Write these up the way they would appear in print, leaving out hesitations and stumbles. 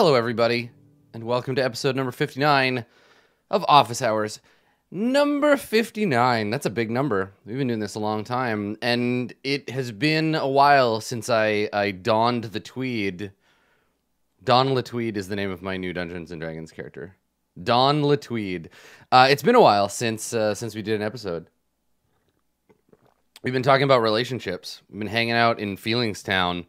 Hello, everybody, and welcome to episode number 59 of Office Hours. Number 59. That's a big number. We've been doing this a long time, and it has been a while since I donned the tweed. Don LeTweed is the name of my new Dungeons & Dragons character. Don LeTweed. It's been a while since we did an episode. We've been talking about relationships. We've been hanging out in Feelingstown,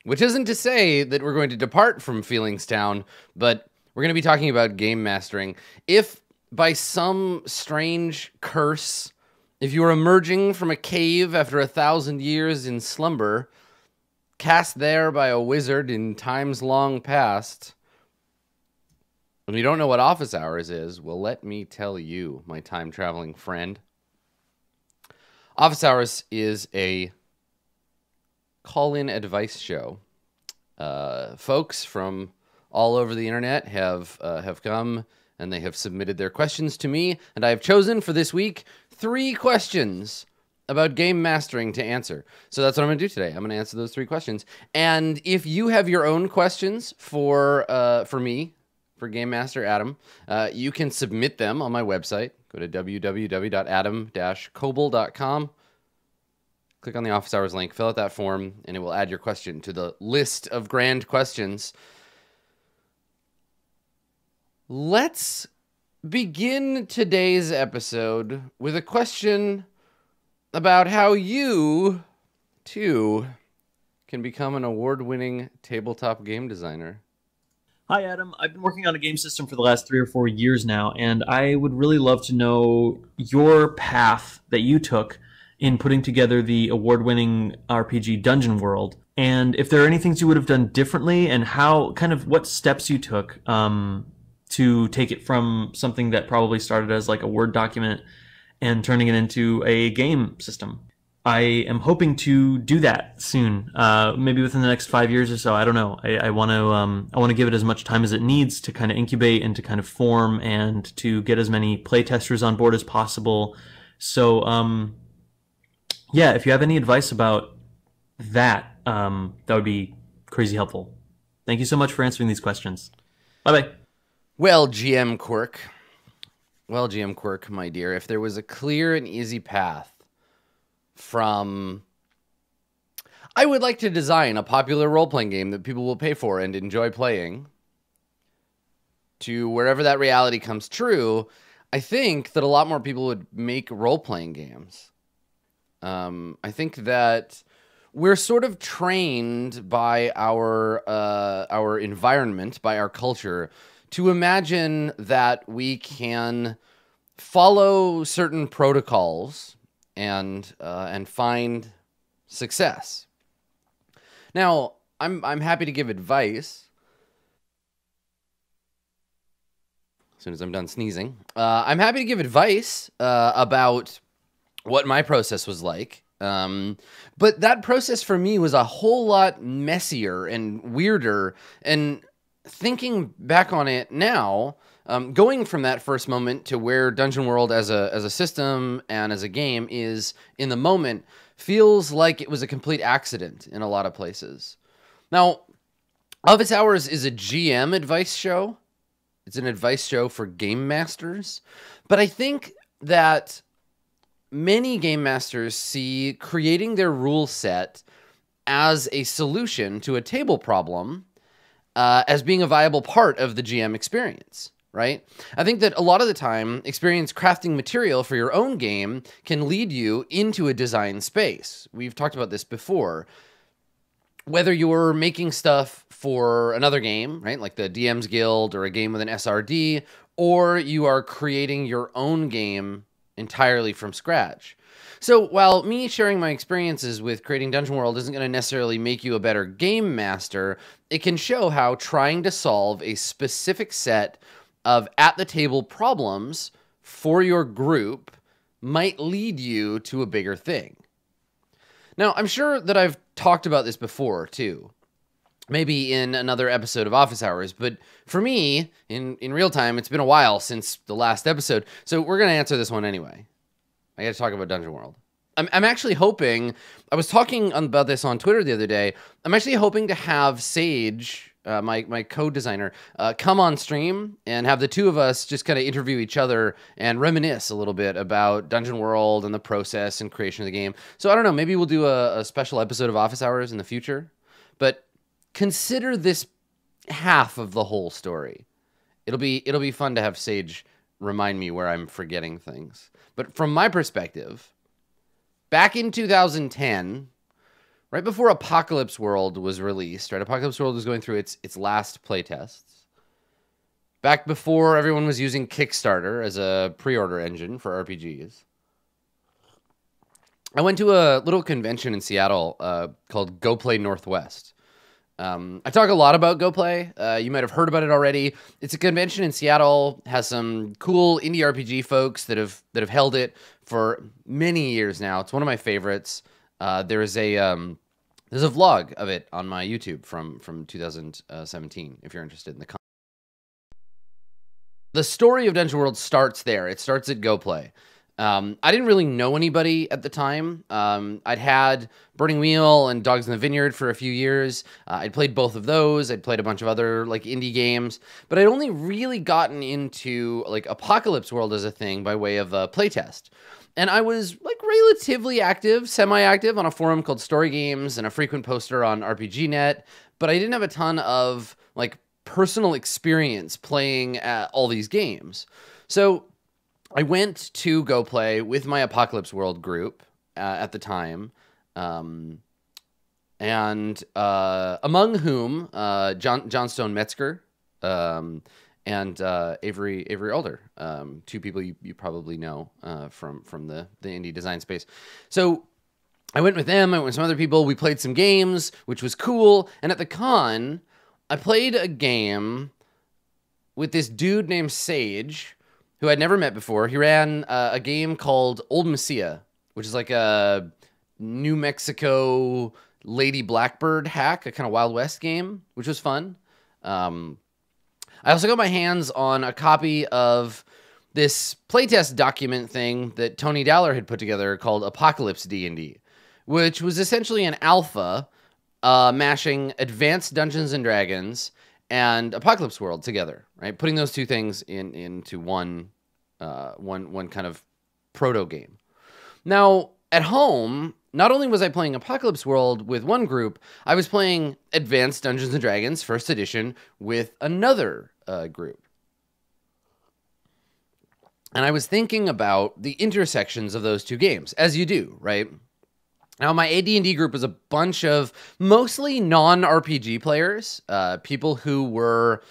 which isn't to say that we're going to depart from Feelingstown, but we're going to be talking about game mastering. If by some strange curse, if you are emerging from a cave after 1,000 years in slumber, cast there by a wizard in times long past, and you don't know what Office Hours is, well, let me tell you, my time-traveling friend. Office Hours is a call-in advice show. Folks from all over the internet have come and they have submitted their questions to me, and I have chosen for this week 3 questions about game mastering to answer. So that's what I'm going to do today. I'm going to answer those 3 questions. And if you have your own questions for me, for Game Master Adam, you can submit them on my website. Go to www.adam-koble.com. Click on the Office Hours link, fill out that form, and it will add your question to the list of grand questions. Let's begin today's episode with a question about how you, too, can become an award-winning tabletop game designer. Hi, Adam. I've been working on a game system for the last 3 or 4 years now, and I would really love to know your path that you took in putting together the award-winning RPG Dungeon World, and if there are any things you would have done differently, and how, kind of what steps you took to take it from something that probably started as like a Word document and turning it into a game system. I am hoping to do that soon, maybe within the next 5 years or so. I don't know. I want to give it as much time as it needs to kind of incubate and to kind of form and to get as many playtesters on board as possible. So, yeah, if you have any advice about that, that would be crazy helpful. Thank you so much for answering these questions. Bye-bye. Well, GM Quirk. Well, GM Quirk, my dear, if there was a clear and easy path from I would like to design a popular role-playing game that people will pay for and enjoy playing to wherever that reality comes true, I think that a lot more people would make role-playing games. I think that we're sort of trained by our environment, by our culture, to imagine that we can follow certain protocols and find success. Now, I'm happy to give advice. As soon as I'm done sneezing, I'm happy to give advice about what my process was like. But that process for me was a whole lot messier and weirder. And thinking back on it now, going from that first moment to where Dungeon World as a system and as a game is in the moment feels like it was a complete accident in a lot of places. Now, Office Hours is a GM advice show. It's an advice show for game masters. But I think that many game masters see creating their rule set as a solution to a table problem as being a viable part of the GM experience, right? I think that a lot of the time, experience crafting material for your own game can lead you into a design space. We've talked about this before. Whether you're making stuff for another game, right, like the DM's Guild or a game with an SRD, or you are creating your own game entirely from scratch. So while me sharing my experiences with creating Dungeon World isn't going to necessarily make you a better game master, it can show how trying to solve a specific set of at-the-table problems for your group might lead you to a bigger thing. Now, I'm sure that I've talked about this before, too. Maybe in another episode of Office Hours, but for me, in real time, it's been a while since the last episode, so we're going to answer this one anyway. I got to talk about Dungeon World. I'm actually hoping, I was talking about this on Twitter the other day, I'm actually hoping to have Sage my co-designer, come on stream and have the two of us just kind of interview each other and reminisce a little bit about Dungeon World and the process and creation of the game. So I don't know, maybe we'll do a special episode of Office Hours in the future, but consider this half of the whole story. It'll be fun to have Sage remind me where I'm forgetting things. But from my perspective, back in 2010, right before Apocalypse World was released, right? Apocalypse World was going through its last playtests. Back before everyone was using Kickstarter as a pre-order engine for RPGs. I went to a little convention in Seattle called Go Play Northwest. I talk a lot about Go Play. You might have heard about it already. It's a convention in Seattle, has some cool indie RPG folks that have held it for many years now. It's one of my favorites. There's a vlog of it on my YouTube from 2017, if you're interested in the content. The story of Dungeon World starts there. It starts at Go Play. I didn't really know anybody at the time. I'd had Burning Wheel and Dogs in the Vineyard for a few years. I'd played both of those. I'd played a bunch of other like indie games, but I'd only really gotten into like Apocalypse World as a thing by way of a playtest. And I was like relatively active, semi-active on a forum called Story Games and a frequent poster on RPGNet, but I didn't have a ton of like personal experience playing all these games. So I went to Go Play with my Apocalypse World group at the time, and among whom John Stone Metzger and Avery Alder, two people you probably know from the indie design space. So I went with them. I went with some other people. We played some games, which was cool. And at the con, I played a game with this dude named Sage, who I'd never met before. He ran a game called Old Messiah, which is like a New Mexico Lady Blackbird hack, a kind of Wild West game, which was fun. I also got my hands on a copy of this playtest document thing that Tony Dowler had put together called Apocalypse D&D, which was essentially an alpha mashing Advanced Dungeons and Dragons and Apocalypse World together, right? Putting those two things into one kind of proto game. Now, at home, not only was I playing Apocalypse World with one group, I was playing Advanced Dungeons and Dragons First Edition with another group. And I was thinking about the intersections of those two games, as you do, right? Now, my AD&D group was a bunch of mostly non-RPG players, people who were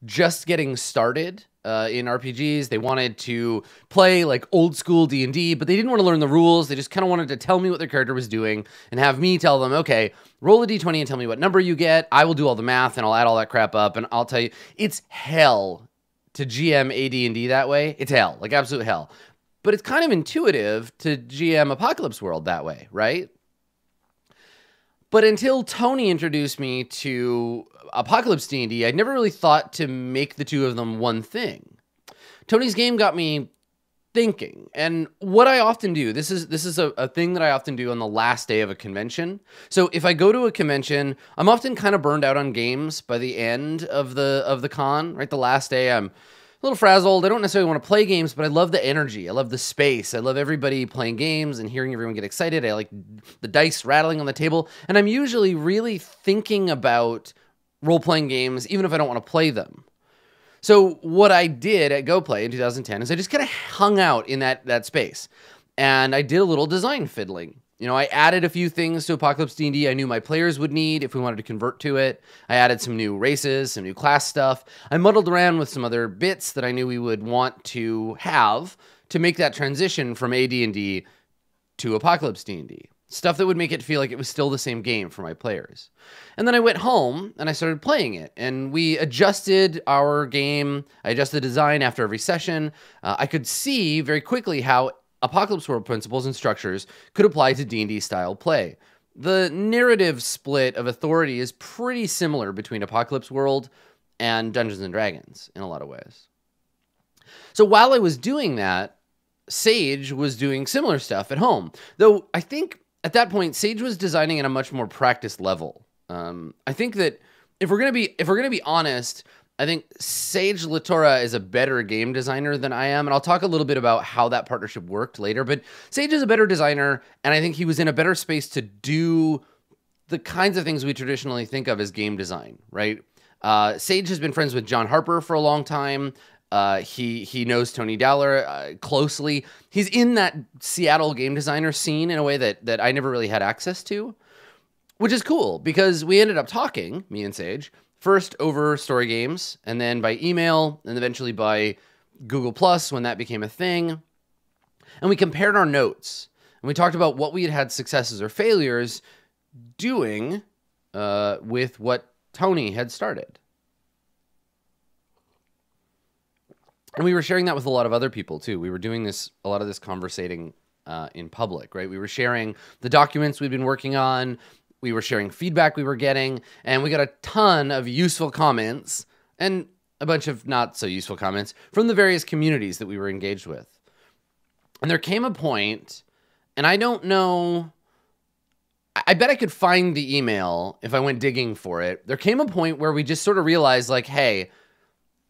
just getting started in RPGs. They wanted to play like old school D&D, but they didn't want to learn the rules. They just kind of wanted to tell me what their character was doing and have me tell them, okay, roll a D20 and tell me what number you get. I will do all the math and I'll add all that crap up, and I'll tell you, it's hell to GM AD&D that way. It's hell, like absolute hell. But it's kind of intuitive to GM Apocalypse World that way, right? But until Tony introduced me to Apocalypse D&D, I'd never really thought to make the two of them one thing. Tony's game got me thinking, and what I often do, this is a thing that I often do on the last day of a convention. So if I go to a convention, I'm often kind of burned out on games by the end of the con, right? The last day, I'm a little frazzled. I don't necessarily want to play games, but I love the energy. I love the space. I love everybody playing games and hearing everyone get excited. I like the dice rattling on the table. And I'm usually really thinking about role-playing games, even if I don't want to play them. So what I did at Go Play in 2010 is I just kind of hung out in that space. And I did a little design fiddling. You know, I added a few things to Apocalypse D&D I knew my players would need if we wanted to convert to it. I added some new races, some new class stuff. I muddled around with some other bits that I knew we would want to have to make that transition from AD&D to Apocalypse D&D. Stuff that would make it feel like it was still the same game for my players. And then I went home and I started playing it. And we adjusted our game. I adjusted the design after every session. I could see very quickly how Apocalypse World principles and structures could apply to D&D style play. The narrative split of authority is pretty similar between Apocalypse World and Dungeons and Dragons in a lot of ways. So while I was doing that, Sage was doing similar stuff at home. Though I think at that point, Sage was designing at a much more practiced level. I think that if we're gonna be honest, I think Sage Latora is a better game designer than I am, and I'll talk a little bit about how that partnership worked later. But Sage is a better designer, and I think he was in a better space to do the kinds of things we traditionally think of as game design, right? Sage has been friends with John Harper for a long time. He knows Tony Dowler closely. He's in that Seattle game designer scene in a way that I never really had access to, which is cool because we ended up talking, me and Sage, first over story games, and then by email, and eventually by Google Plus when that became a thing. And we compared our notes, and we talked about what we had successes or failures doing with what Tony had started. And we were sharing that with a lot of other people too. We were doing a lot of this conversating in public, right? We were sharing the documents we'd been working on. We were sharing feedback we were getting, and we got a ton of useful comments and a bunch of not so useful comments from the various communities that we were engaged with. And there came a point, and I don't know, I bet I could find the email if I went digging for it. There came a point where we just sort of realized, like, hey,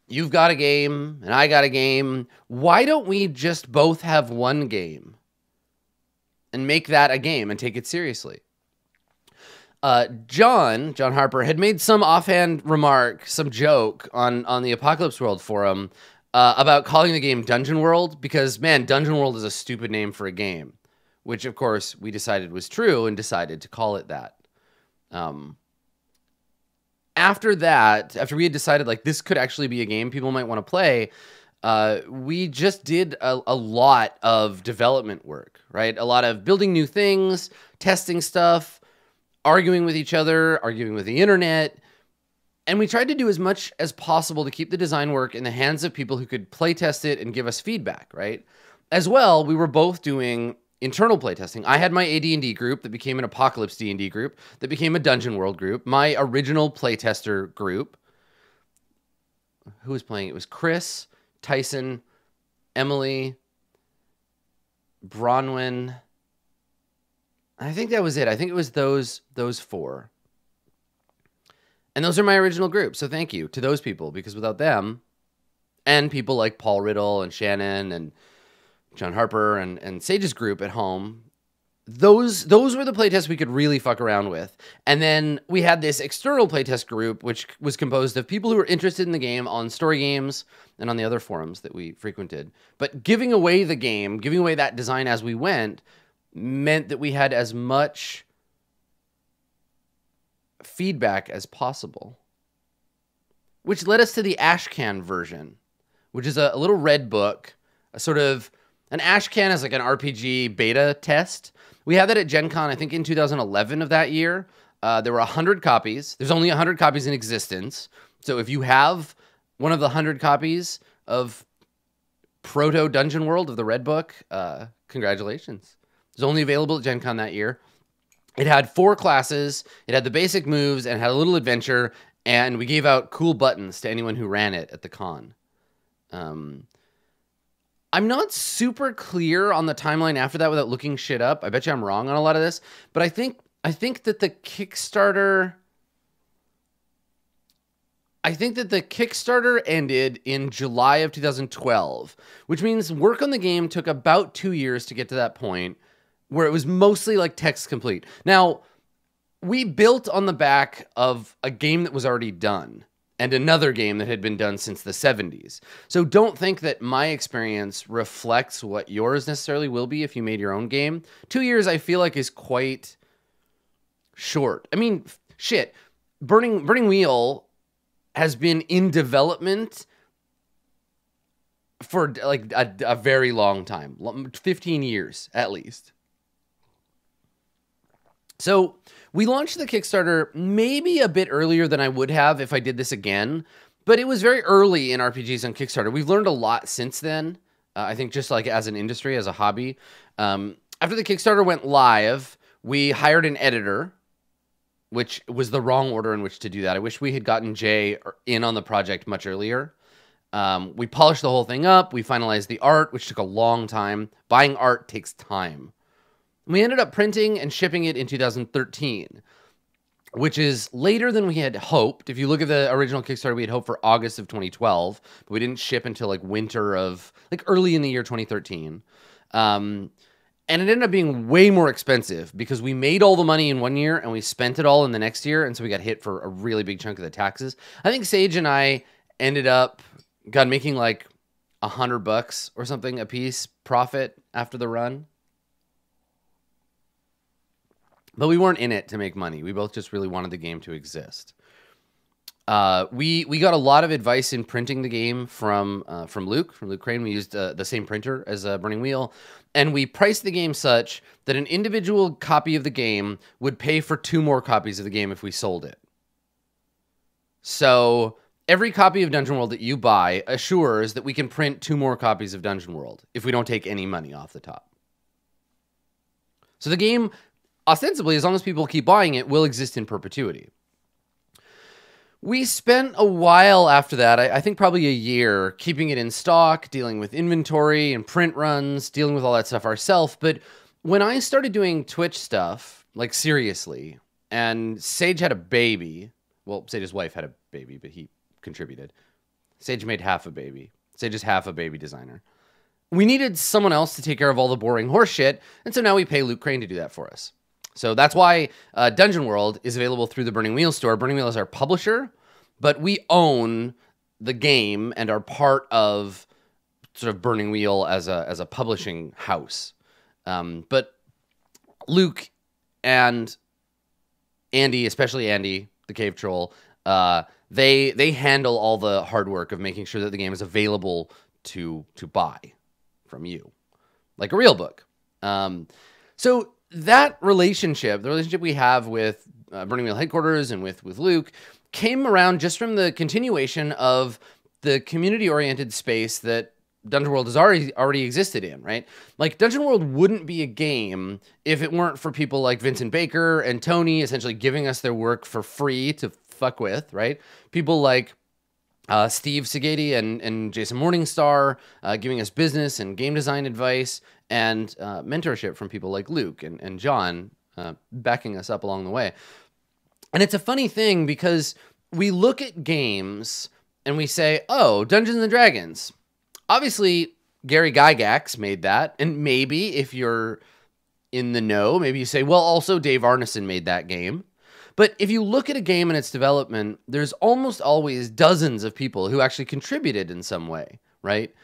you've got a game and I got a game. Why don't we just both have one game and make that a game and take it seriously? John Harper had made some offhand remark, some joke on the Apocalypse World forum about calling the game Dungeon World because, man, Dungeon World is a stupid name for a game, which, of course, we decided was true and decided to call it that. After we had decided, like, this could actually be a game people might want to play, we just did a lot of development work, right? A lot of building new things, testing stuff, arguing with each other, arguing with the internet. And we tried to do as much as possible to keep the design work in the hands of people who could play test it and give us feedback, right? As well, we were both doing internal playtesting. I had my AD&D group that became an Apocalypse D&D group that became a Dungeon World group. My original playtester group, who was playing? It was Chris, Tyson, Emily, Bronwyn. I think that was it. I think it was those four. And those are my original group. So thank you to those people, because without them and people like Paul Riddle and Shannon and John Harper and Sage's group at home, those were the playtests we could really fuck around with. And then we had this external playtest group, which was composed of people who were interested in the game on story games and on the other forums that we frequented. But giving away the game, giving away that design as we went, meant that we had as much feedback as possible, which led us to the Ashcan version, which is a little red book, a sort of an Ashcan is like an RPG beta test. We had that at Gen Con, I think in 2011 of that year. There were 100 copies. There's only 100 copies in existence. So if you have one of the 100 copies of Proto Dungeon World of the red book, congratulations. It was only available at Gen Con that year. It had 4 classes, it had the basic moves, and had a little adventure, and we gave out cool buttons to anyone who ran it at the con. I'm not super clear on the timeline after that without looking shit up. I bet you I'm wrong on a lot of this, but I think that the Kickstarter ended in July of 2012, which means work on the game took about 2 years to get to that point, where it was mostly like text complete. Now, we built on the back of a game that was already done and another game that had been done since the 70s. So don't think that my experience reflects what yours necessarily will be if you made your own game. 2 years, I feel like, is quite short. I mean, shit. Burning Wheel has been in development for like a very long time, 15 years at least. So we launched the Kickstarter maybe a bit earlier than I would have if I did this again, but it was very early in RPGs on Kickstarter. We've learned a lot since then, I think, just like as an industry, as a hobby. After the Kickstarter went live, we hired an editor, which was the wrong order in which to do that. I wish we had gotten Jay in on the project much earlier. We polished the whole thing up. We finalized the art, which took a long time. Buying art takes time. We ended up printing and shipping it in 2013. which is later than we had hoped. If you look at the original Kickstarter, we had hoped for August of 2012, but we didn't ship until like winter of, like early in the year 2013. And it ended up being way more expensive because we made all the money in one year and we spent it all in the next year. And so we got hit for a really big chunk of the taxes. I think Sage and I ended up, making like $100 or something a piece profit after the run. But we weren't in it to make money. We both just really wanted the game to exist. We got a lot of advice in printing the game from Luke Crane. We used the same printer as Burning Wheel, and we priced the game such that an individual copy of the game would pay for 2 more copies of the game if we sold it. So every copy of Dungeon World that you buy assures that we can print 2 more copies of Dungeon World if we don't take any money off the top. So the game, ostensibly, as long as people keep buying it, will exist in perpetuity. We spent a while after that, I think probably a year, keeping it in stock, dealing with inventory and print runs, dealing with all that stuff ourselves. But when I started doing Twitch stuff, like seriously, and Sage had a baby, well, Sage's wife had a baby, but he contributed. Sage made half a baby. Sage is half a baby designer. We needed someone else to take care of all the boring horse shit, and so now we pay Luke Crane to do that for us. So that's why Dungeon World is available through the Burning Wheel store. Burning Wheel is our publisher, but we own the game and are part of sort of Burning Wheel as a publishing house. But Luke and Andy, especially Andy, the cave troll, they handle all the hard work of making sure that the game is available to buy from you, like a real book. So that relationship, the relationship we have with Burning Wheel headquarters and with Luke, came around just from the continuation of the community-oriented space that Dungeon World has already existed in, right? Like, Dungeon World wouldn't be a game if it weren't for people like Vincent Baker and Tony essentially giving us their work for free to fuck with, right? People like Steve Segedi and Jason Morningstar giving us business and game design advice and mentorship from people like Luke and John backing us up along the way. And it's a funny thing because we look at games and we say, oh, Dungeons and Dragons. Obviously, Gary Gygax made that. And maybe if you're in the know, maybe you say, well, also Dave Arneson made that game. But if you look at a game and its development, there's almost always dozens of people who actually contributed in some way, right?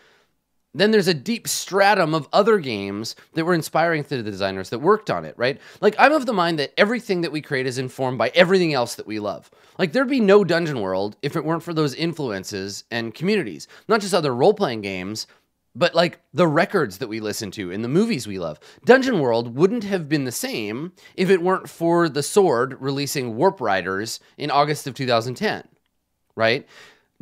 Then there's a deep stratum of other games that were inspiring to the designers that worked on it, right? Like, I'm of the mind that everything that we create is informed by everything else that we love. Like, there'd be no Dungeon World if it weren't for those influences and communities. Not just other role-playing games, but like the records that we listen to and the movies we love. Dungeon World wouldn't have been the same if it weren't for The Sword releasing Warp Riders in August of 2010, right?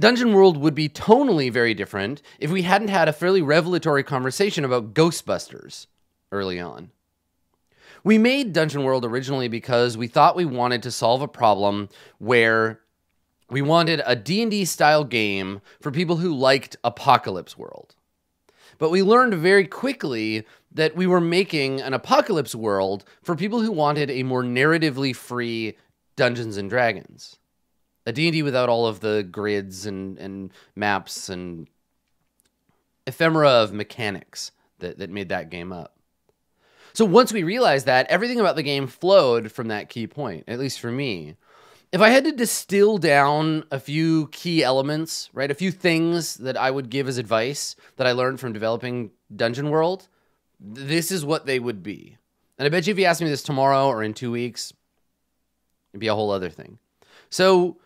Dungeon World would be tonally very different if we hadn't had a fairly revelatory conversation about Ghostbusters early on. We made Dungeon World originally because we thought we wanted to solve a problem where we wanted a D&D style game for people who liked Apocalypse World. But we learned very quickly that we were making an Apocalypse World for people who wanted a more narratively free Dungeons and Dragons. A D&D without all of the grids and maps and ephemera of mechanics that made that game up. So once we realized that, everything about the game flowed from that key point, at least for me. If I had to distill down a few key elements, right, a few things that I would give as advice that I learned from developing Dungeon World, this is what they would be. And I bet you if you asked me this tomorrow or in 2 weeks, it'd be a whole other thing. So,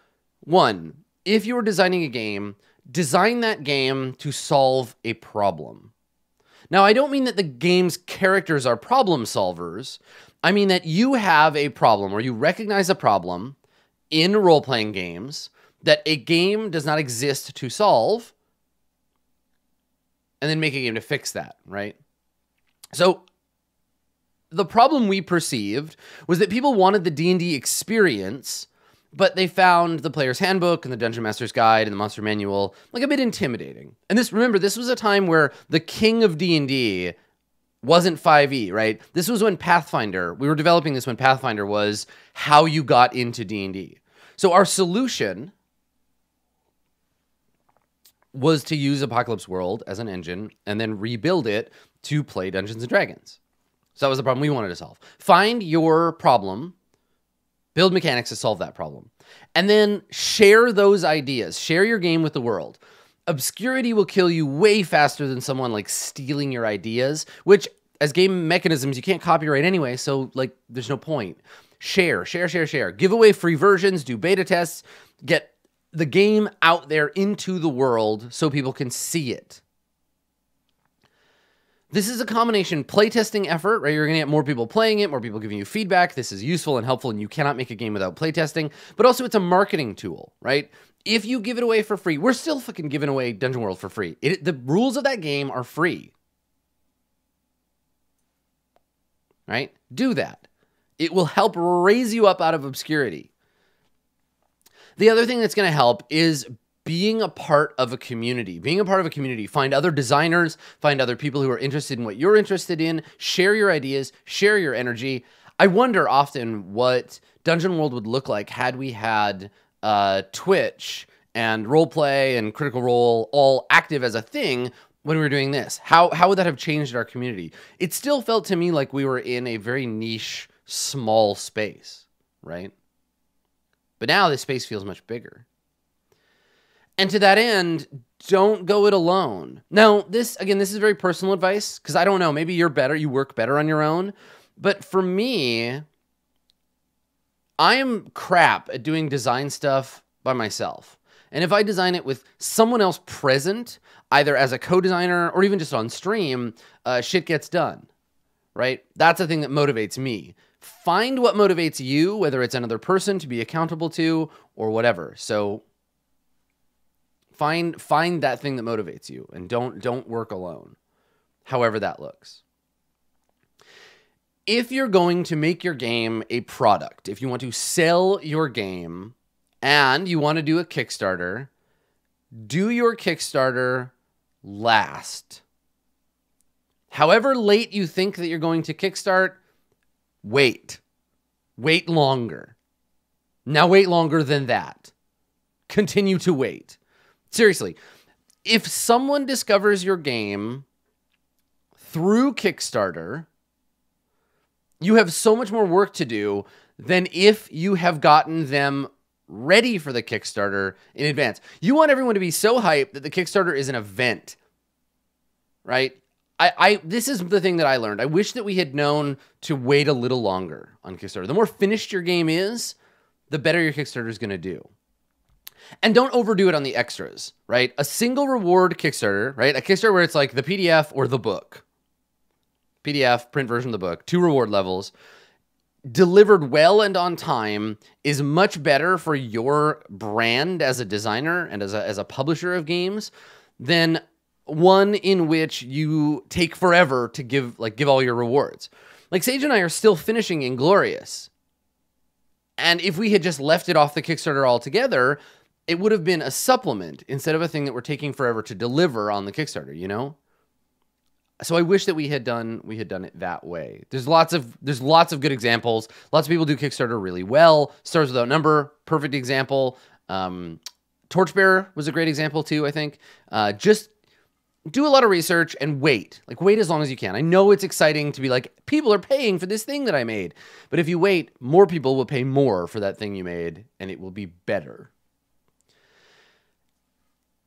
1, if you were designing a game, design that game to solve a problem. Now, I don't mean that the game's characters are problem solvers. I mean that you have a problem or you recognize a problem in role-playing games that a game does not exist to solve, and then make a game to fix that, right? So the problem we perceived was that people wanted the D&D experience, but they found the Player's Handbook and the Dungeon Master's Guide and the Monster Manual like a bit intimidating. And remember, this was a time where the king of D&D wasn't 5e, right? This was when Pathfinder, we were developing this when Pathfinder was how you got into D&D. So our solution was to use Apocalypse World as an engine and then rebuild it to play Dungeons and Dragons. So that was the problem we wanted to solve. Find your problem, build mechanics to solve that problem, and then share those ideas. Share your game with the world. Obscurity will kill you way faster than someone like stealing your ideas, which as game mechanisms, you can't copyright anyway, so like there's no point. Share. Give away free versions, do beta tests, get the game out there into the world so people can see it. This is a combination playtesting effort, right? You're going to get more people playing it, more people giving you feedback. This is useful and helpful, and you cannot make a game without playtesting. But also, it's a marketing tool, right? If you give it away for free, we're still fucking giving away Dungeon World for free. The rules of that game are free, right? Do that. It will help raise you up out of obscurity. The other thing that's going to help is being a part of a community. Being a part of a community. Find other designers, find other people who are interested in what you're interested in, share your ideas, share your energy. I wonder often what Dungeon World would look like had we had Twitch and Roleplay and Critical Role all active as a thing when we were doing this. How would that have changed our community? It still felt to me like we were in a very niche, small space, right? But now this space feels much bigger. And to that end, don't go it alone. Now, this is very personal advice, because I don't know, maybe you're better, you work better on your own. But for me, I am crap at doing design stuff by myself. And if I design it with someone else present, either as a co-designer or even just on stream, shit gets done, right? That's the thing that motivates me. Find what motivates you, whether it's another person to be accountable to or whatever. So find that thing that motivates you, and don't work alone, however that looks. If you're going to make your game a product, if you want to sell your game and you want to do a Kickstarter, do your Kickstarter last. However late you think that you're going to kickstart, wait. Wait longer. Now wait longer than that. Continue to wait. Seriously, if someone discovers your game through Kickstarter, you have so much more work to do than if you have gotten them ready for the Kickstarter in advance. You want everyone to be so hyped that the Kickstarter is an event, right? This is the thing that I learned. I wish that we had known to wait a little longer on Kickstarter. The more finished your game is, the better your Kickstarter is going to do. And don't overdo it on the extras, right? A single reward Kickstarter, right? A Kickstarter where it's like the PDF or the book. PDF, print version of the book, 2 reward levels, delivered well and on time is much better for your brand as a designer and as a publisher of games than one in which you take forever to give all your rewards. Like Sage and I are still finishing Inglorious. And if we had just left it off the Kickstarter altogether, it would have been a supplement instead of a thing that we're taking forever to deliver on the Kickstarter, you know? So I wish that we had done it that way. There's lots of good examples. Lots of people do Kickstarter really well. Stars Without Number, perfect example. Torchbearer was a great example too, I think. Just do a lot of research and wait. Like, wait as long as you can. I know it's exciting to be like, people are paying for this thing that I made. But if you wait, more people will pay more for that thing you made, and it will be better.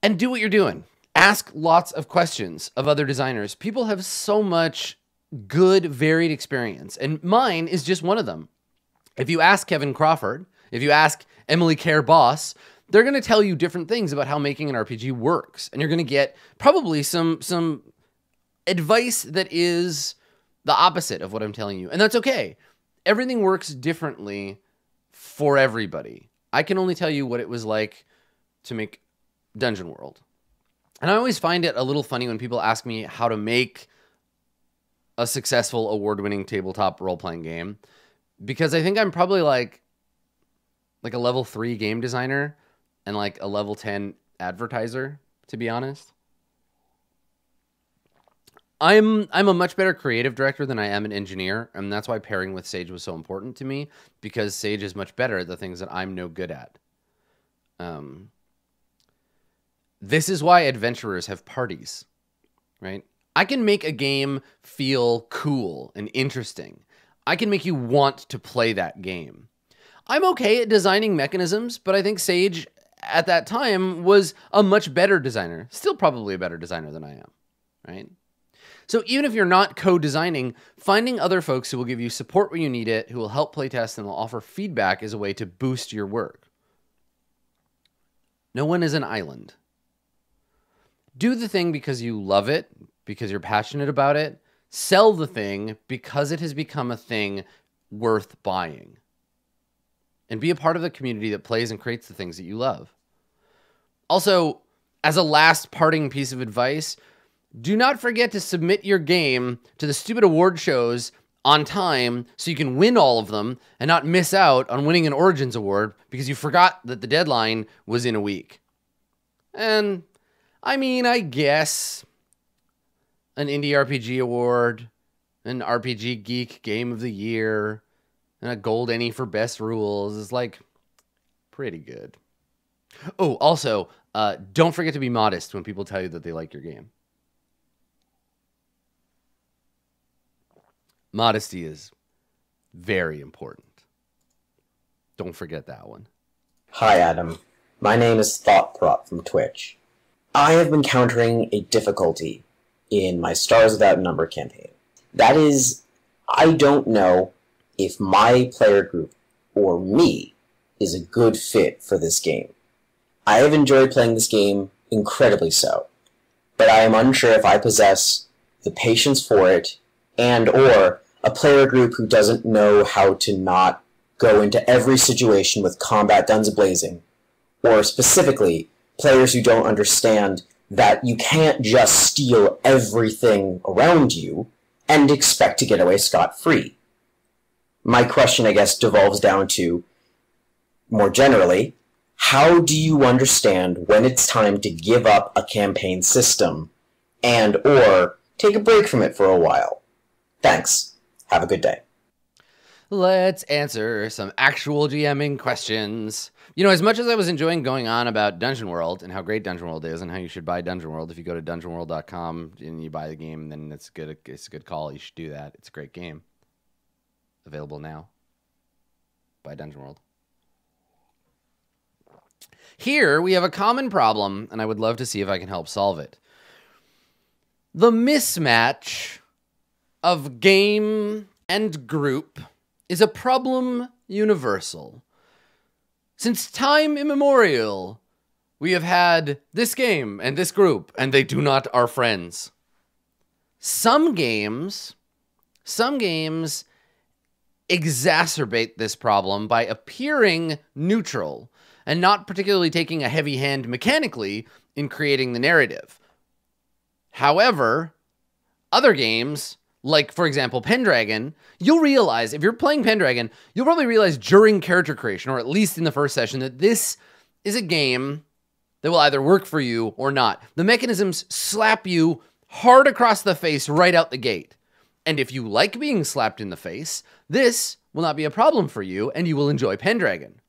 And do what you're doing. Ask lots of questions of other designers. People have so much good, varied experience, and mine is just one of them. If you ask Kevin Crawford, if you ask Emily Kerr Boss, they're going to tell you different things about how making an RPG works, and you're going to get probably some advice that is the opposite of what I'm telling you, and that's okay. Everything works differently for everybody. I can only tell you what it was like to make Dungeon World. And I always find it a little funny when people ask me how to make a successful award-winning tabletop role-playing game, because I think I'm probably like a level 3 game designer and like a level 10 advertiser, to be honest. I'm a much better creative director than I am an engineer, and that's why pairing with Sage was so important to me, because Sage is much better at the things that I'm no good at. This is why adventurers have parties, right? I can make a game feel cool and interesting. I can make you want to play that game. I'm okay at designing mechanisms, but I think Sage at that time was a much better designer. Still probably a better designer than I am, right? So even if you're not co-designing, finding other folks who will give you support when you need it, who will help playtest and will offer feedback is a way to boost your work. No one is an island. Do the thing because you love it, because you're passionate about it. Sell the thing because it has become a thing worth buying. And be a part of the community that plays and creates the things that you love. Also, as a last parting piece of advice, do not forget to submit your game to the stupid award shows on time so you can win all of them and not miss out on winning an Origins award because you forgot that the deadline was in a week. And, I mean, I guess an Indie RPG award, an RPG Geek Game of the Year, and a Gold Any for Best Rules is, like, pretty good. Oh, also, don't forget to be modest when people tell you that they like your game. Modesty is very important. Don't forget that one. Hi, Adam. My name is ThoughtProp from Twitch. I have been countering a difficulty in my Stars Without Number campaign. That is, I don't know if my player group, or me, is a good fit for this game. I have enjoyed playing this game, incredibly so, but I am unsure if I possess the patience for it, and or a player group who doesn't know how to not go into every situation with combat guns blazing, or specifically, players who don't understand that you can't just steal everything around you and expect to get away scot-free. My question, I guess, devolves down to, more generally, how do you understand when it's time to give up a campaign system and or take a break from it for a while? Thanks. Have a good day. Let's answer some actual GMing questions. You know, as much as I was enjoying going on about Dungeon World and how great Dungeon World is and how you should buy Dungeon World, if you go to dungeonworld.com and you buy the game, then it's a good call. You should do that. It's a great game. Available now. Buy Dungeon World. Here we have a common problem, and I would love to see if I can help solve it. The mismatch of game and group is a problem universal. Since time immemorial, we have had this game and this group, and they do not are friends. Some games exacerbate this problem by appearing neutral and not particularly taking a heavy hand mechanically in creating the narrative. However, other games, like, for example, Pendragon, you'll realize, if you're playing Pendragon, you'll probably realize during character creation, or at least in the first session, that this is a game that will either work for you or not. The mechanisms slap you hard across the face right out the gate. And if you like being slapped in the face, this will not be a problem for you, and you will enjoy Pendragon.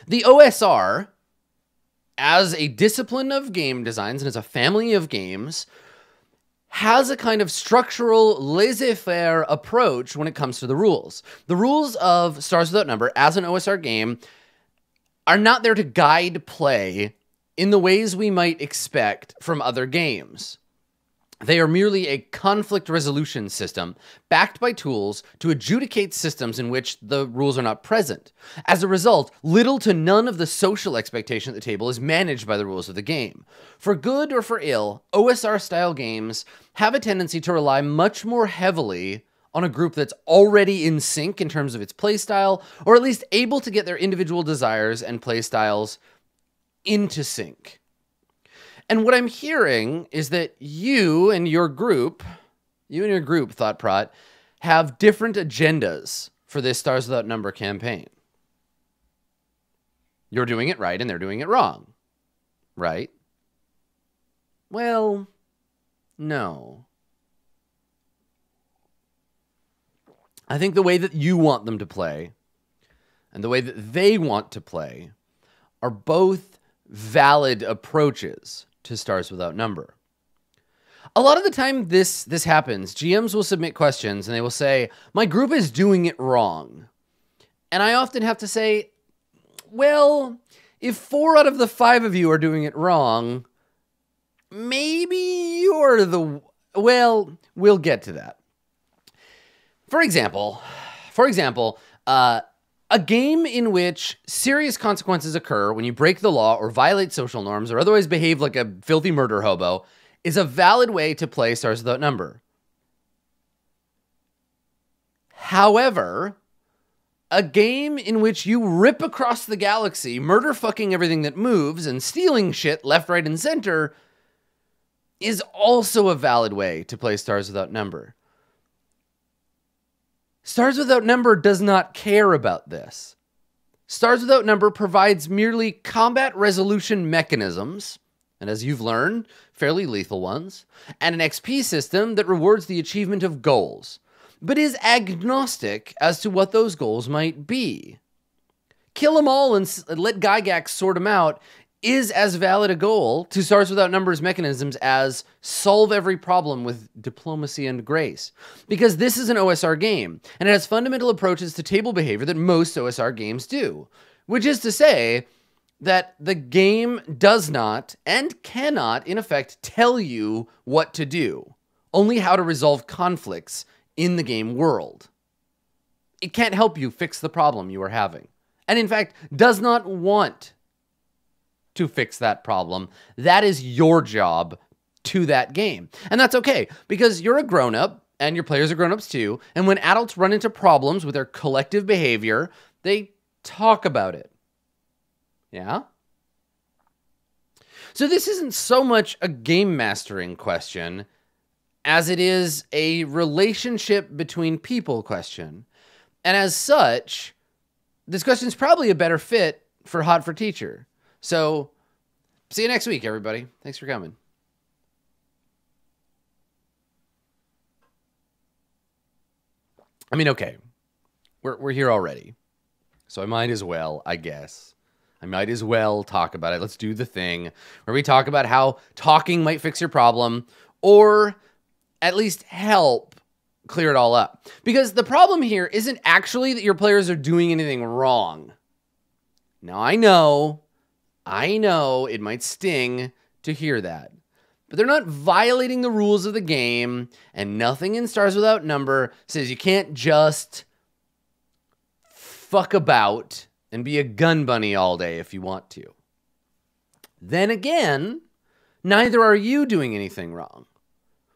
The OSR, as a discipline of game designs and as a family of games, has a kind of structural laissez-faire approach when it comes to the rules. The rules of Stars Without Number as an OSR game are not there to guide play in the ways we might expect from other games. They are merely a conflict resolution system backed by tools to adjudicate systems in which the rules are not present. As a result, little to none of the social expectation at the table is managed by the rules of the game. For good or for ill, OSR-style games have a tendency to rely much more heavily on a group that's already in sync in terms of its playstyle, or at least able to get their individual desires and playstyles into sync. And what I'm hearing is that you and your group, ThoughtProt, have different agendas for this Stars Without Number campaign. You're doing it right and they're doing it wrong, right? Well, no. I think the way that you want them to play and the way that they want to play are both valid approaches to Stars Without Number. A lot of the time this happens, GMs will submit questions and they will say, my group is doing it wrong. And I often have to say, well, if 4 out of the 5 of you are doing it wrong, maybe you're the... Well, we'll get to that. For example, a game in which serious consequences occur when you break the law or violate social norms or otherwise behave like a filthy murder hobo is a valid way to play Stars Without Number. However, a game in which you rip across the galaxy, murder fucking everything that moves, and stealing shit left, right, and center is also a valid way to play Stars Without Number. Stars Without Number does not care about this. Stars Without Number provides merely combat resolution mechanisms, and as you've learned, fairly lethal ones, and an XP system that rewards the achievement of goals, but is agnostic as to what those goals might be. Kill them all and let Gygax sort them out is as valid a goal to Stars Without Numbers mechanisms as solve every problem with diplomacy and grace. Because this is an OSR game, and it has fundamental approaches to table behavior that most OSR games do. Which is to say that the game does not and cannot, in effect, tell you what to do. Only how to resolve conflicts in the game world. It can't help you fix the problem you are having. And in fact, does not want to fix that problem. That is your job to that game. And that's okay, because you're a grown-up, and your players are grown-ups too, and when adults run into problems with their collective behavior, they talk about it. Yeah? So this isn't so much a game mastering question as it is a relationship between people question. And as such, this question is probably a better fit for Hot for Teacher. So, see you next week, everybody. Thanks for coming. I mean, okay, we're here already, so I might as well, I guess. I might as well talk about it. Let's do the thing where we talk about how talking might fix your problem, or at least help clear it all up. Because the problem here isn't actually that your players are doing anything wrong. Now, I know it might sting to hear that, but they're not violating the rules of the game, and nothing in Stars Without Number says you can't just fuck about and be a gun bunny all day if you want to. Then again, neither are you doing anything wrong.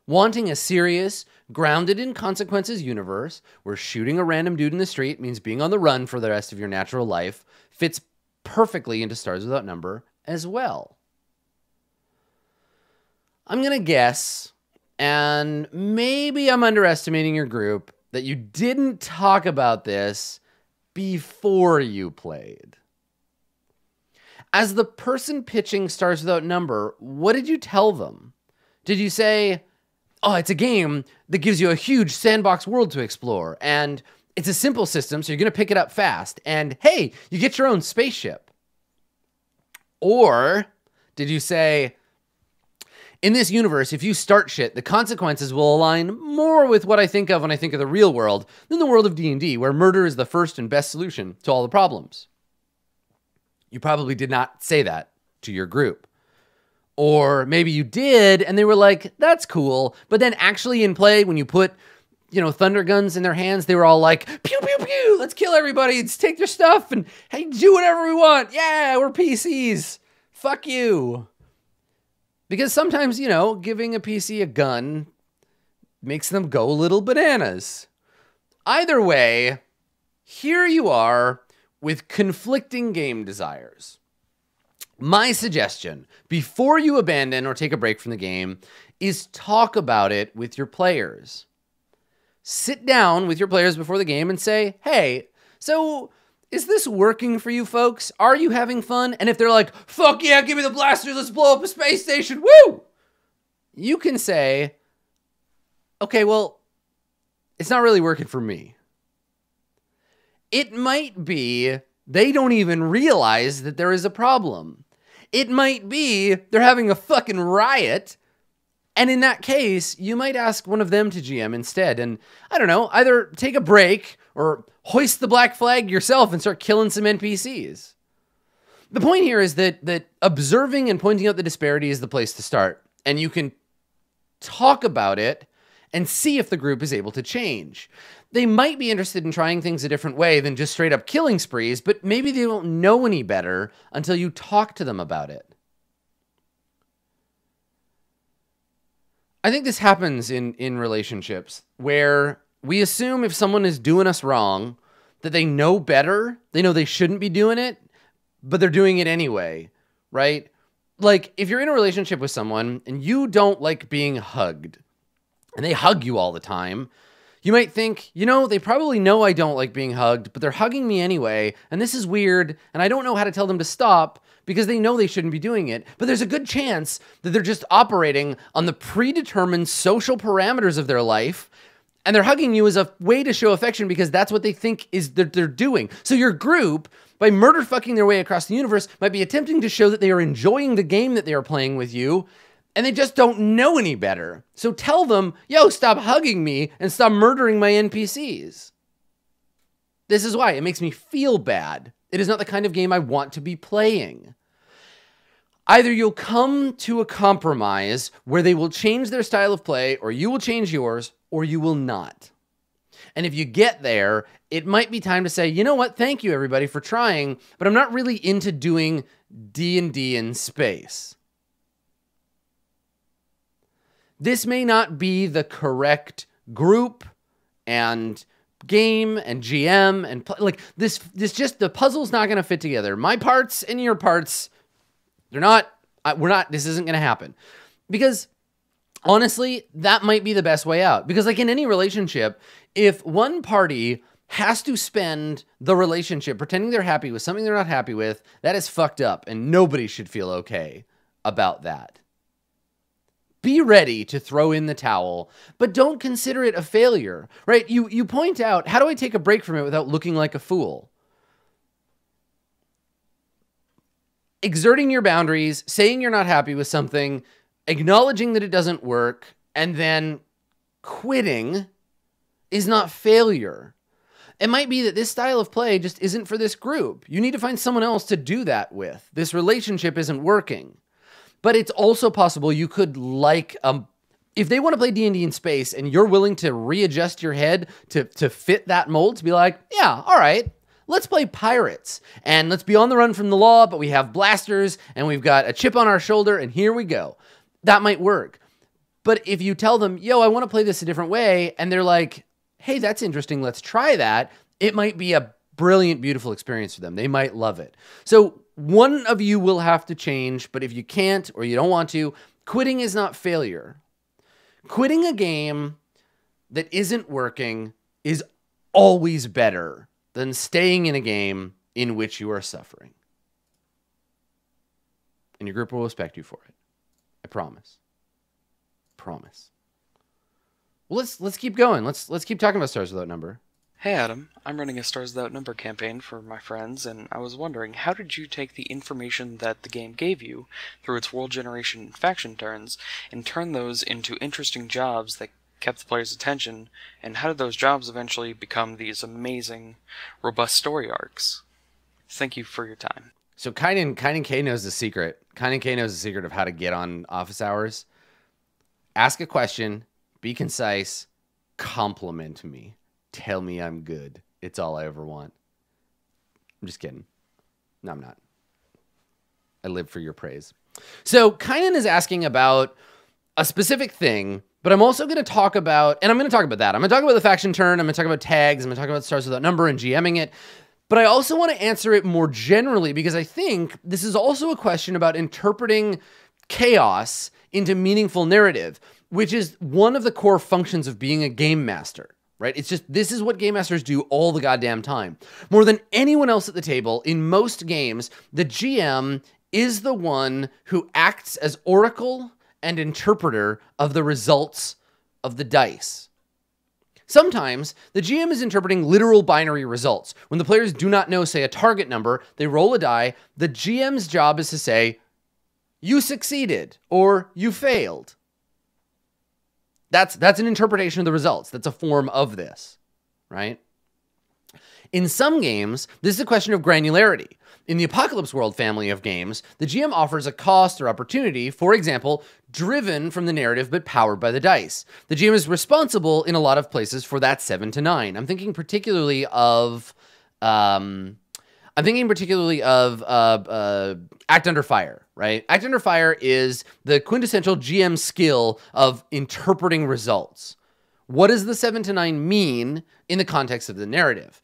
Wanting a serious, grounded in consequences universe where shooting a random dude in the street means being on the run for the rest of your natural life fits perfectly into Stars Without Number as well. I'm going to guess, and maybe I'm underestimating your group, that you didn't talk about this before you played. As the person pitching Stars Without Number, what did you tell them? Did you say, oh, it's a game that gives you a huge sandbox world to explore, and it's a simple system, so you're going to pick it up fast, and hey, you get your own spaceship? Or did you say, in this universe, if you start shit, the consequences will align more with what I think of when I think of the real world than the world of D&D, where murder is the first and best solution to all the problems? You probably did not say that to your group. Or maybe you did, and they were like, that's cool, but then actually in play, when you put, thunder guns in their hands, they were all like, pew, pew, pew, let's kill everybody, let's take their stuff, and hey, do whatever we want. Yeah, we're PCs. Fuck you. Because sometimes, giving a PC a gun makes them go a little bananas. Either way, here you are with conflicting game desires. My suggestion, before you abandon or take a break from the game, is talk about it with your players. Sit down with your players before the game and say, hey, so is this working for you folks? Are you having fun? And if they're like, fuck yeah, give me the blasters, let's blow up a space station, woo! You can say, okay, well, it's not really working for me. It might be they don't even realize that there is a problem. It might be they're having a fucking riot. And in that case, you might ask one of them to GM instead. And I don't know, either take a break or hoist the black flag yourself and start killing some NPCs. The point here is that observing and pointing out the disparity is the place to start. And you can talk about it and see if the group is able to change. They might be interested in trying things a different way than just straight up killing sprees, but maybe they don't know any better until you talk to them about it. I think this happens in relationships where we assume if someone is doing us wrong, that they know better, they know they shouldn't be doing it, but they're doing it anyway, right? Like, if you're in a relationship with someone and you don't like being hugged, and they hug you all the time, you might think, you know, they probably know I don't like being hugged, but they're hugging me anyway, and this is weird, and I don't know how to tell them to stop because they know they shouldn't be doing it. But there's a good chance that they're just operating on the predetermined social parameters of their life, and they're hugging you as a way to show affection because that's what they think is that they're doing. So your group, by murder fucking their way across the universe, might be attempting to show that they are enjoying the game that they are playing with you, and they just don't know any better. So tell them, yo, stop hugging me and stop murdering my NPCs. This is why it makes me feel bad. It is not the kind of game I want to be playing. Either you'll come to a compromise where they will change their style of play, or you will change yours, or you will not. And if you get there, it might be time to say, you know what, thank you everybody for trying, but I'm not really into doing D&D in space. This may not be the correct group and game and GM and like this just, the puzzle's not going to fit together. My parts and your parts, this isn't going to happen. Because honestly, that might be the best way out. Because like in any relationship, if one party has to spend the relationship pretending they're happy with something they're not happy with, that is fucked up and nobody should feel okay about that. Be ready to throw in the towel, but don't consider it a failure, right? You point out, how do I take a break from it without looking like a fool? Exerting your boundaries, saying you're not happy with something, acknowledging that it doesn't work, and then quitting is not failure. It might be that this style of play just isn't for this group. You need to find someone else to do that with. This relationship isn't working. But it's also possible you could if they want to play D&D in space and you're willing to readjust your head to fit that mold, to be like, yeah, all right, let's play pirates and let's be on the run from the law, but we have blasters and we've got a chip on our shoulder and here we go. That might work. But if you tell them, yo, I want to play this a different way, and they're like, hey, that's interesting, let's try that, it might be a brilliant, beautiful experience for them. They might love it. So one of you will have to change, but if you can't or you don't want to, quitting is not failure. Quitting a game that isn't working is always better than staying in a game in which you are suffering. And your group will respect you for it. I promise. Promise. Well, let's keep going. Let's keep talking about Stars Without Number. Hey Adam, I'm running a Stars Without Number campaign for my friends, and I was wondering, how did you take the information that the game gave you, through its world generation and faction turns, and turn those into interesting jobs that kept the player's attention, and how did those jobs eventually become these amazing, robust story arcs? Thank you for your time. So Kynan K knows the secret. Kynan K knows the secret of how to get on office hours. Ask a question, be concise, compliment me. Tell me I'm good. It's all I ever want. I'm just kidding. No, I'm not. I live for your praise. So Kynan is asking about a specific thing, but I'm also going to talk about, and I'm going to talk about that. I'm going to talk about the faction turn. I'm going to talk about tags. I'm going to talk about Stars Without Number and GMing it. But I also want to answer it more generally because I think this is also a question about interpreting chaos into meaningful narrative, which is one of the core functions of being a game master. Right? It's just, this is what game masters do all the goddamn time. More than anyone else at the table, in most games, the GM is the one who acts as oracle and interpreter of the results of the dice. Sometimes the GM is interpreting literal binary results. When the players do not know, say, a target number, they roll a die. The GM's job is to say, you succeeded or you failed. That's an interpretation of the results. That's a form of this, right? In some games, this is a question of granularity. In the Apocalypse World family of games, the GM offers a cost or opportunity, for example, driven from the narrative but powered by the dice. The GM is responsible in a lot of places for that 7 to 9. I'm thinking particularly of Act Under Fire, right? Act Under Fire is the quintessential GM skill of interpreting results. What does the 7 to 9 mean in the context of the narrative?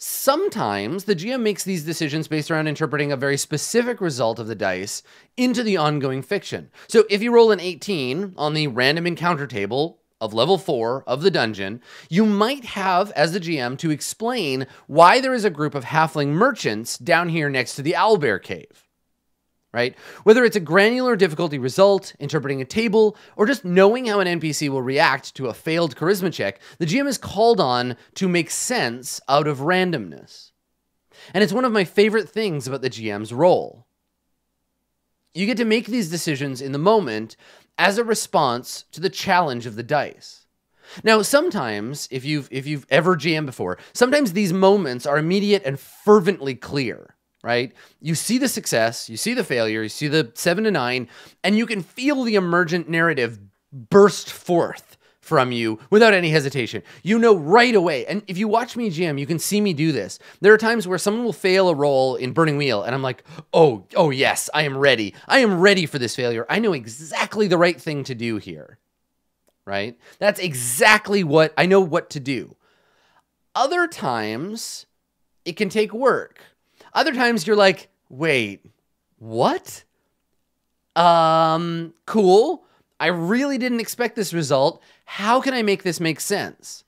Sometimes the GM makes these decisions based around interpreting a very specific result of the dice into the ongoing fiction. So if you roll an 18 on the random encounter table of level 4 of the dungeon, you might have, as the GM, to explain why there is a group of halfling merchants down here next to the owlbear cave, right? Whether it's a granular difficulty result, interpreting a table, or just knowing how an NPC will react to a failed charisma check, the GM is called on to make sense out of randomness. And it's one of my favorite things about the GM's role. You get to make these decisions in the moment as a response to the challenge of the dice. Now, sometimes, if you've ever GM'd before, sometimes these moments are immediate and fervently clear. Right? You see the success, you see the failure, you see the 7 to 9, and you can feel the emergent narrative burst forth from you without any hesitation. You know right away. And if you watch me GM, you can see me do this. There are times where someone will fail a roll in Burning Wheel, and I'm like, oh yes, I am ready. I am ready for this failure. I know exactly the right thing to do here. Right? That's exactly what I know what to do. Other times, it can take work. Other times you're like, wait, what? Cool. I really didn't expect this result. How can I make this make sense?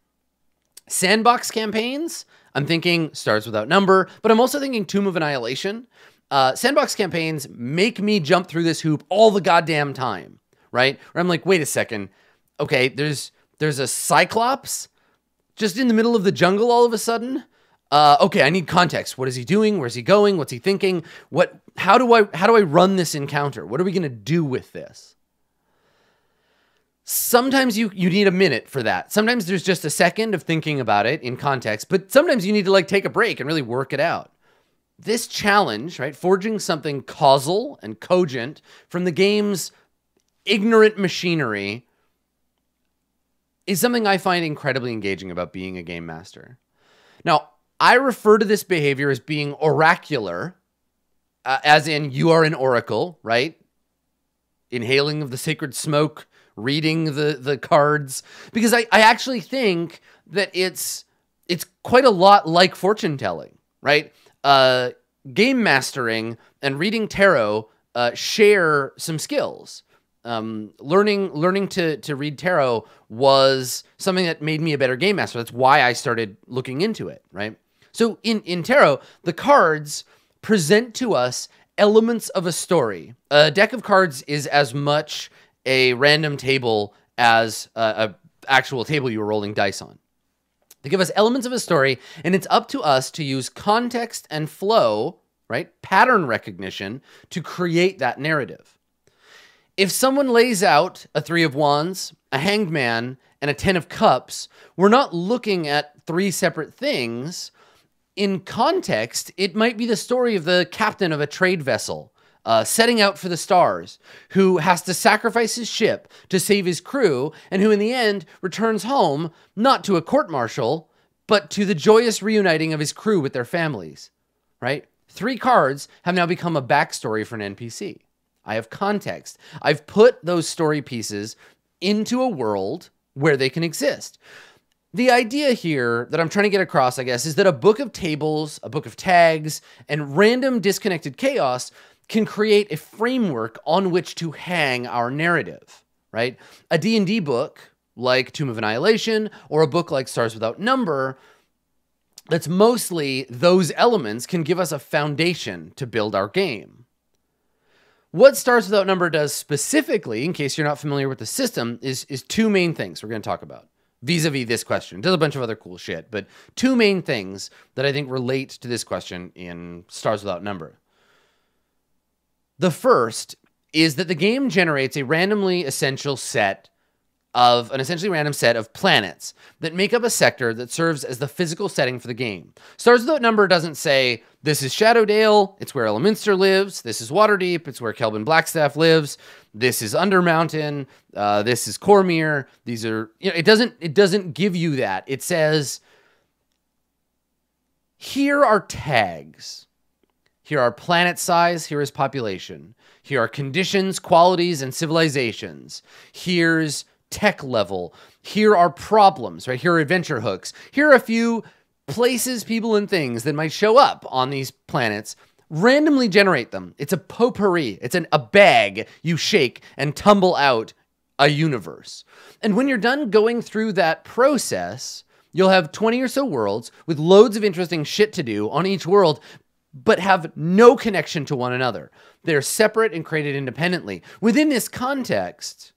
Sandbox campaigns, I'm thinking Stars Without Number, but I'm also thinking Tomb of Annihilation. Sandbox campaigns make me jump through this hoop all the goddamn time, right? Where I'm like, wait a second. Okay, there's a Cyclops just in the middle of the jungle all of a sudden. Okay, I need context. What is he doing? Where's he going? What's he thinking? How do I run this encounter? What are we going to do with this? Sometimes you need a minute for that. Sometimes there's just a second of thinking about it in context, but sometimes you need to like take a break and really work it out. This challenge, right, forging something causal and cogent from the game's ignorant machinery is something I find incredibly engaging about being a game master. Now, I refer to this behavior as being oracular, as in you are an oracle, right? Inhaling of the sacred smoke, reading the cards, because I actually think that it's quite a lot like fortune telling, right? Game mastering and reading tarot share some skills. Learning to read tarot was something that made me a better game master. That's why I started looking into it, right? So in tarot, the cards present to us elements of a story. A deck of cards is as much a random table as a actual table you were rolling dice on. They give us elements of a story, and it's up to us to use context and flow, right? Pattern recognition to create that narrative. If someone lays out a 3 of Wands, a Hanged Man, and a 10 of Cups, we're not looking at 3 separate things. In context, it might be the story of the captain of a trade vessel setting out for the stars, who has to sacrifice his ship to save his crew, and who in the end returns home, not to a court-martial, but to the joyous reuniting of his crew with their families, right? 3 cards have now become a backstory for an NPC. I have context. I've put those story pieces into a world where they can exist. The idea here that I'm trying to get across, I guess, is that a book of tables, a book of tags, and random disconnected chaos can create a framework on which to hang our narrative, right? A D&D book like Tomb of Annihilation or a book like Stars Without Number that's mostly those elements can give us a foundation to build our game. What Stars Without Number does specifically, in case you're not familiar with the system, is 2 main things we're going to talk about. vis-a-vis this question. It does a bunch of other cool shit, but two main things that I think relate to this question in Stars Without Number. The first is that the game generates a randomly essentially random set of planets that make up a sector that serves as the physical setting for the game. Stars Without Number doesn't say, this is Shadowdale, it's where Elminster lives, this is Waterdeep, it's where Kelvin Blackstaff lives, this is Undermountain, this is Cormyr, these are, it doesn't give you that. It says, here are tags. Here are planet size, here is population. Here are conditions, qualities, and civilizations. Here's tech level. Here are problems, right? Here are adventure hooks. Here are a few places, people, and things that might show up on these planets. Randomly generate them. It's a potpourri. It's a bag you shake and tumble out a universe. And when you're done going through that process, you'll have 20 or so worlds with loads of interesting shit to do on each world, but have no connection to one another. They're separate and created independently. Within this context,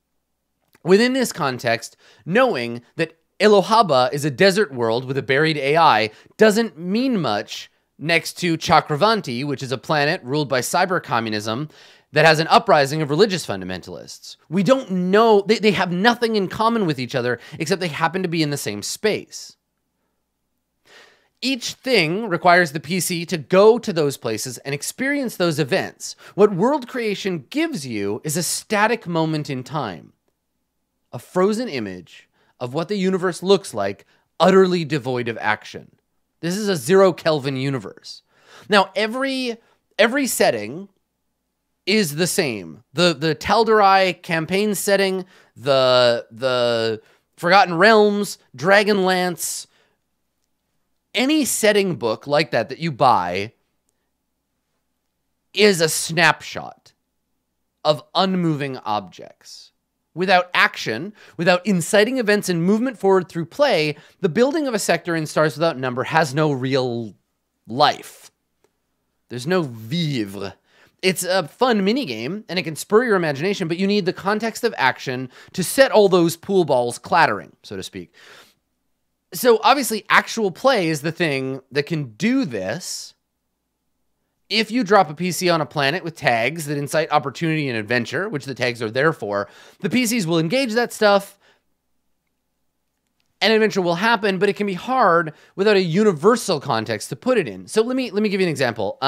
knowing that Elohaba is a desert world with a buried AI doesn't mean much next to Chakravanti, which is a planet ruled by cyber communism that has an uprising of religious fundamentalists. We don't know, they have nothing in common with each other except they happen to be in the same space. Each thing requires the PC to go to those places and experience those events. What world creation gives you is a static moment in time. A frozen image of what the universe looks like, utterly devoid of action. This is a 0 Kelvin universe. Now, every setting is the same. The Tal'Darai campaign setting, the Forgotten Realms, Dragonlance, any setting book like that you buy is a snapshot of unmoving objects. Without action, without inciting events and movement forward through play, the building of a sector in Stars Without Number has no real life. There's no vivre. It's a fun minigame, and it can spur your imagination, but you need the context of action to set all those pool balls clattering, so to speak. So obviously, actual play is the thing that can do this. If you drop a PC on a planet with tags that incite opportunity and adventure, which the tags are there for, the PCs will engage that stuff, and adventure will happen, but it can be hard without a universal context to put it in. So let me give you an example.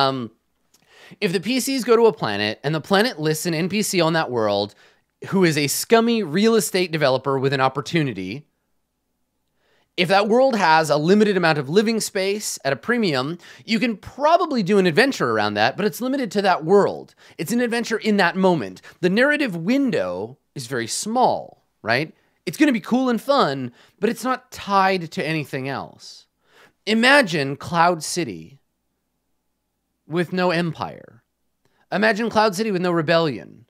If the PCs go to a planet, and the planet lists an NPC on that world who is a scummy real estate developer with an opportunity, if that world has a limited amount of living space at a premium, you can probably do an adventure around that, but it's limited to that world. It's an adventure in that moment. The narrative window is very small, right? It's going to be cool and fun, but it's not tied to anything else. Imagine Cloud City with no empire. Imagine Cloud City with no rebellion.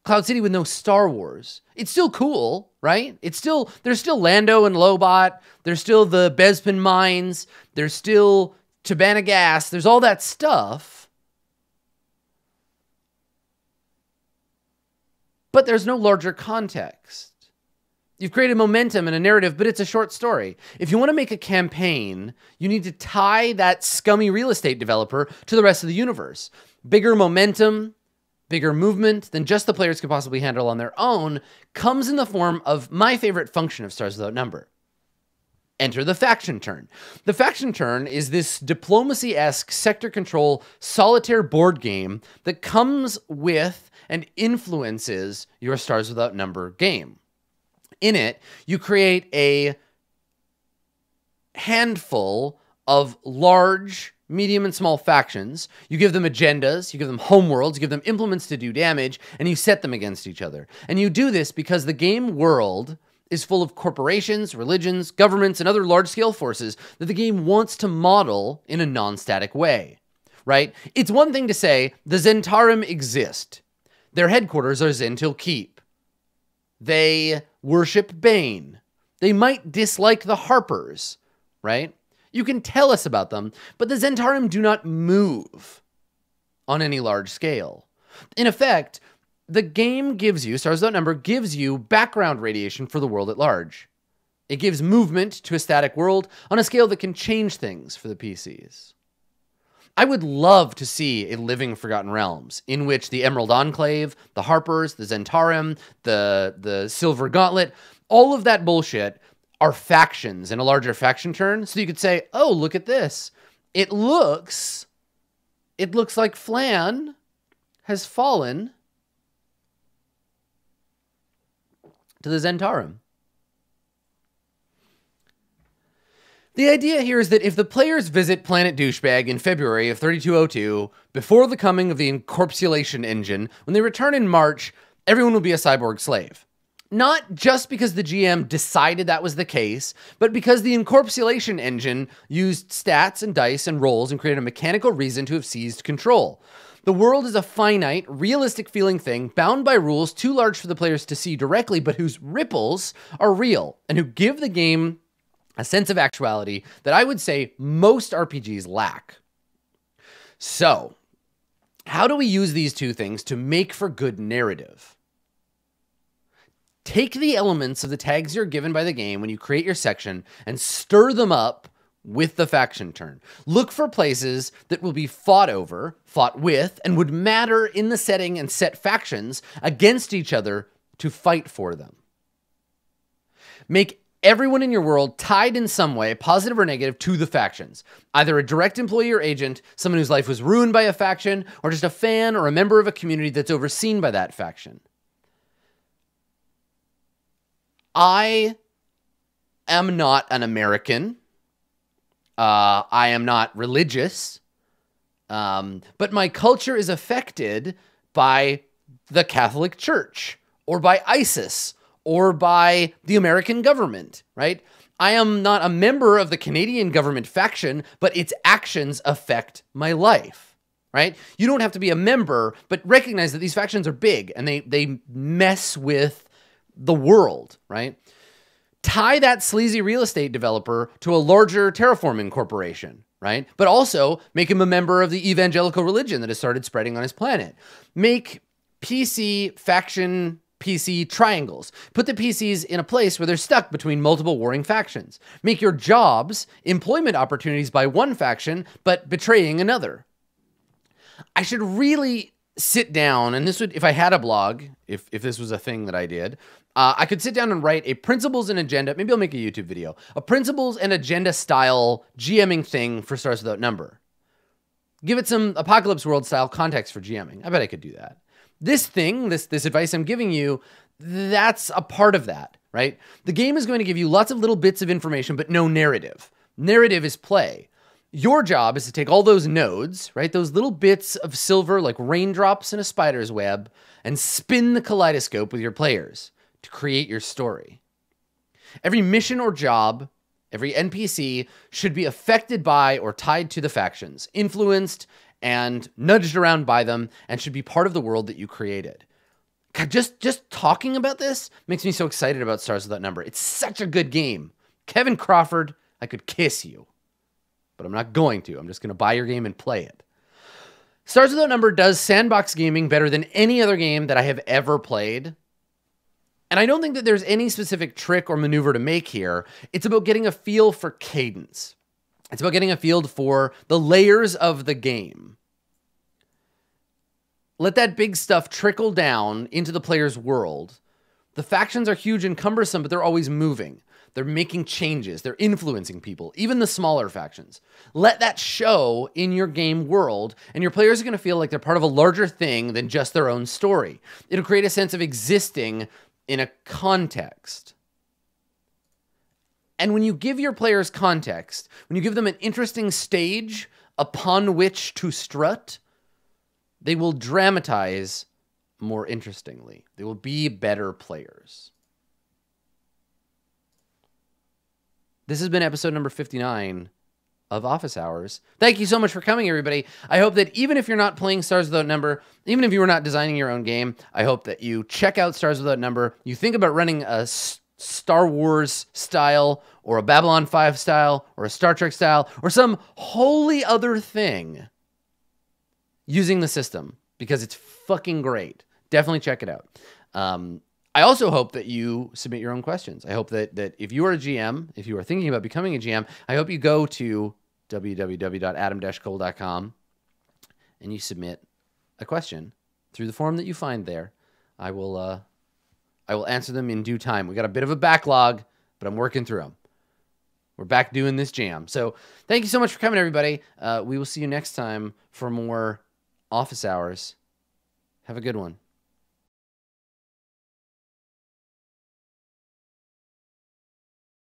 Cloud City with no Star Wars. It's still cool, right? There's still Lando and Lobot. There's still the Bespin mines. There's still Tabana gas. There's all that stuff. But there's no larger context. You've created momentum and a narrative, but it's a short story. If you want to make a campaign, you need to tie that scummy real estate developer to the rest of the universe. Bigger momentum, bigger movement than just the players could possibly handle on their own comes in the form of my favorite function of Stars Without Number. Enter the faction turn. The faction turn is this diplomacy-esque sector control solitaire board game that comes with and influences your Stars Without Number game. In it, you create a handful of large, medium, and small factions. You give them agendas, you give them homeworlds, you give them implements to do damage, and you set them against each other. And you do this because the game world is full of corporations, religions, governments, and other large-scale forces that the game wants to model in a non-static way, right? It's one thing to say, the Zentarum exist. Their headquarters are Zentil Keep. They worship Bane. They might dislike the Harpers, right? You can tell us about them, but the Zentarum do not move on any large scale. In effect, the game gives you, Stars Without Number gives you background radiation for the world at large. It gives movement to a static world on a scale that can change things for the PCs. I would love to see a living Forgotten Realms in which the Emerald Enclave, the Harpers, the Zentarum, the Silver Gauntlet, all of that bullshit are factions in a larger faction turn. So you could say, oh, look at this. It looks like Flan has fallen to the Zentarum. The idea here is that if the players visit Planet Douchebag in February of 3202, before the coming of the Incorpulation engine, when they return in March, everyone will be a cyborg slave. Not just because the GM decided that was the case, but because the Incorpulation engine used stats and dice and rolls and created a mechanical reason to have seized control. The world is a finite, realistic-feeling thing, bound by rules too large for the players to see directly, but whose ripples are real, and who give the game a sense of actuality that I would say most RPGs lack. So, how do we use these two things to make for good narrative? Take the elements of the tags you're given by the game when you create your section and stir them up with the faction turn. Look for places that will be fought over, fought with, and would matter in the setting, and set factions against each other to fight for them. Make everyone in your world tied in some way, positive or negative, to the factions. Either a direct employee or agent, someone whose life was ruined by a faction, or just a fan or a member of a community that's overseen by that faction. I am not an American. I am not religious. But my culture is affected by the Catholic Church, or by ISIS, or by the American government, right? I am not a member of the Canadian government faction, but its actions affect my life, right? You don't have to be a member, but recognize that these factions are big and they mess with the world, right? Tie that sleazy real estate developer to a larger terraforming corporation, right? But also make him a member of the evangelical religion that has started spreading on his planet. Make PC faction PC triangles. Put the PCs in a place where they're stuck between multiple warring factions. Make your jobs employment opportunities by one faction, but betraying another. I should really sit down, and this would, if I had a blog, if this was a thing that I did, I could sit down and write a principles and agenda, maybe I'll make a YouTube video, a principles and agenda style GMing thing for Stars Without Number. Give it some Apocalypse World style context for GMing. I bet I could do that. This thing, this advice I'm giving you, that's a part of that, right? The game is going to give you lots of little bits of information, but no narrative. Narrative is play. Your job is to take all those nodes, right? Those little bits of silver like raindrops in a spider's web, and spin the kaleidoscope with your players to create your story. Every mission or job, every NPC should be affected by or tied to the factions, influenced and nudged around by them, and should be part of the world that you created. God, just talking about this makes me so excited about Stars Without Number. It's such a good game. Kevin Crawford, I could kiss you, but I'm not going to. I'm just going to buy your game and play it. Stars Without Number does sandbox gaming better than any other game that I have ever played. And I don't think that there's any specific trick or maneuver to make here. It's about getting a feel for cadence. It's about getting a feel for the layers of the game. Let that big stuff trickle down into the player's world. The factions are huge and cumbersome, but they're always moving. They're making changes. They're influencing people, even the smaller factions. Let that show in your game world, and your players are going to feel like they're part of a larger thing than just their own story. It'll create a sense of existing in a context. And when you give your players context, when you give them an interesting stage upon which to strut, they will dramatize more interestingly. They will be better players. This has been episode number 59 of Office Hours. Thank you so much for coming, everybody. I hope that even if you're not playing Stars Without Number, even if you are not designing your own game, I hope that you check out Stars Without Number. You think about running a Star Wars style, or a Babylon 5 style, or a Star Trek style, or some wholly other thing using the system, because it's fucking great. Definitely check it out. I also hope that you submit your own questions. I hope that if you are a GM, if you are thinking about becoming a GM, I hope you go to www.adam-cole.com and you submit a question through the form that you find there. I will answer them in due time. We got a bit of a backlog, but I'm working through them. We're back doing this jam. So thank you so much for coming, everybody. We will see you next time for more office hours. Have a good one.